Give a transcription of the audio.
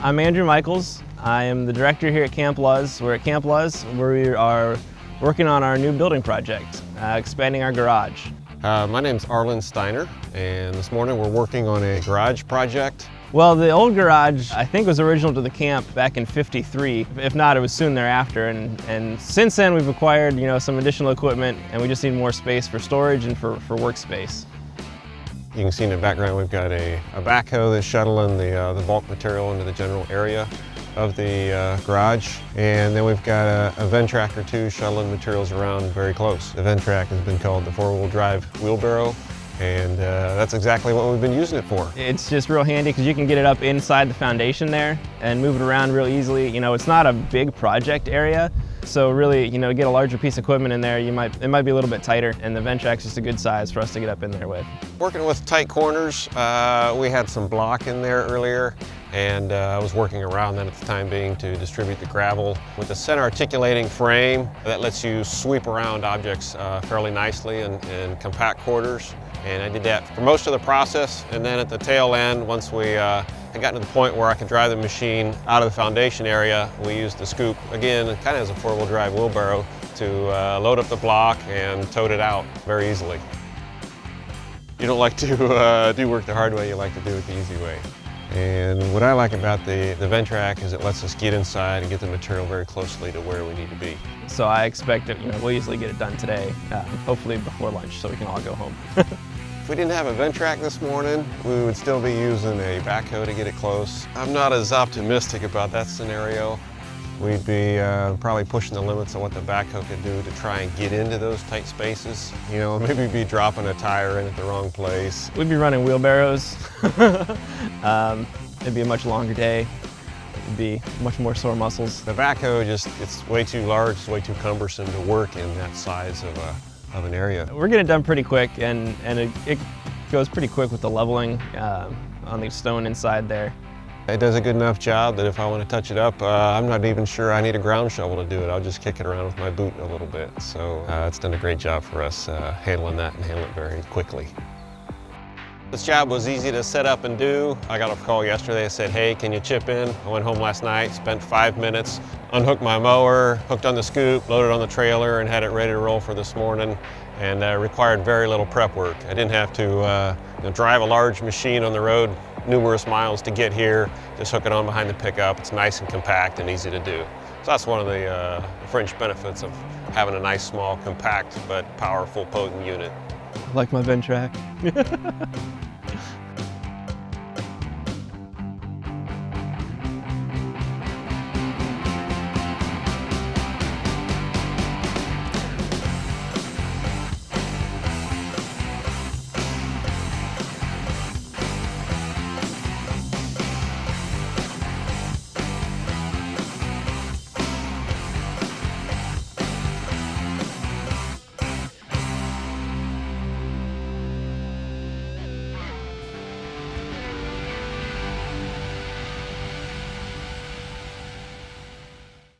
I'm Andrew Michaels. I am the director here at Camp Luz. We're at Camp Luz where we are working on our new building project, expanding our garage. My name's Arlen Steiner, and this morning we're working on a garage project. Well, the old garage, I think, was original to the camp back in '53. If not, it was soon thereafter. And since then, we've acquired, some additional equipment, and we just need more space for storage and for workspace. You can see in the background we've got a backhoe that's shuttling the bulk material into the general area of the garage. And then we've got a Ventrac or two shuttling materials around very close. The Ventrac has been called the four-wheel drive wheelbarrow, and that's exactly what we've been using it for. It's just real handy because you can get it up inside the foundation there and move it around real easily. It's not a big project area, so really, to get a larger piece of equipment in there, it might be a little bit tighter, and the Ventrac's just a good size for us to get up in there with. Working with tight corners, we had some block in there earlier, and I was working around that at the time being to distribute the gravel with a center articulating frame that lets you sweep around objects fairly nicely in compact quarters. And I did that for most of the process, and then at the tail end, once we had gotten to the point where I could drive the machine out of the foundation area, we used the scoop, again, kind of as a four-wheel drive wheelbarrow, to load up the block and tote it out very easily. You don't like to do work the hard way, you like to do it the easy way. And what I like about the Ventrac is it lets us get inside and get the material very closely to where we need to be. So I expect that we'll easily get it done today, hopefully before lunch, so we can all go home. If we didn't have a Ventrac this morning, we would still be using a backhoe to get it close. I'm not as optimistic about that scenario. We'd be probably pushing the limits of what the backhoe could do to try and get into those tight spaces. Maybe be dropping a tire in at the wrong place. We'd be running wheelbarrows. It'd be a much longer day. It'd be much more sore muscles. The backhoe it's way too large, it's way too cumbersome to work in that size of an area. We're getting it done pretty quick, and it goes pretty quick with the leveling on the stone inside there. It does a good enough job that if I want to touch it up, I'm not even sure I need a ground shovel to do it. I'll just kick it around with my boot a little bit. So it's done a great job for us handling that and handling it very quickly. This job was easy to set up and do. I got a call yesterday that said, hey, can you chip in? I went home last night, spent 5 minutes, unhooked my mower, hooked on the scoop, loaded on the trailer, and had it ready to roll for this morning, and required very little prep work. I didn't have to drive a large machine on the road numerous miles to get here, just hook it on behind the pickup. It's nice and compact and easy to do. So that's one of the fringe benefits of having a nice, small, compact, but powerful, potent unit. Like my Ventrac.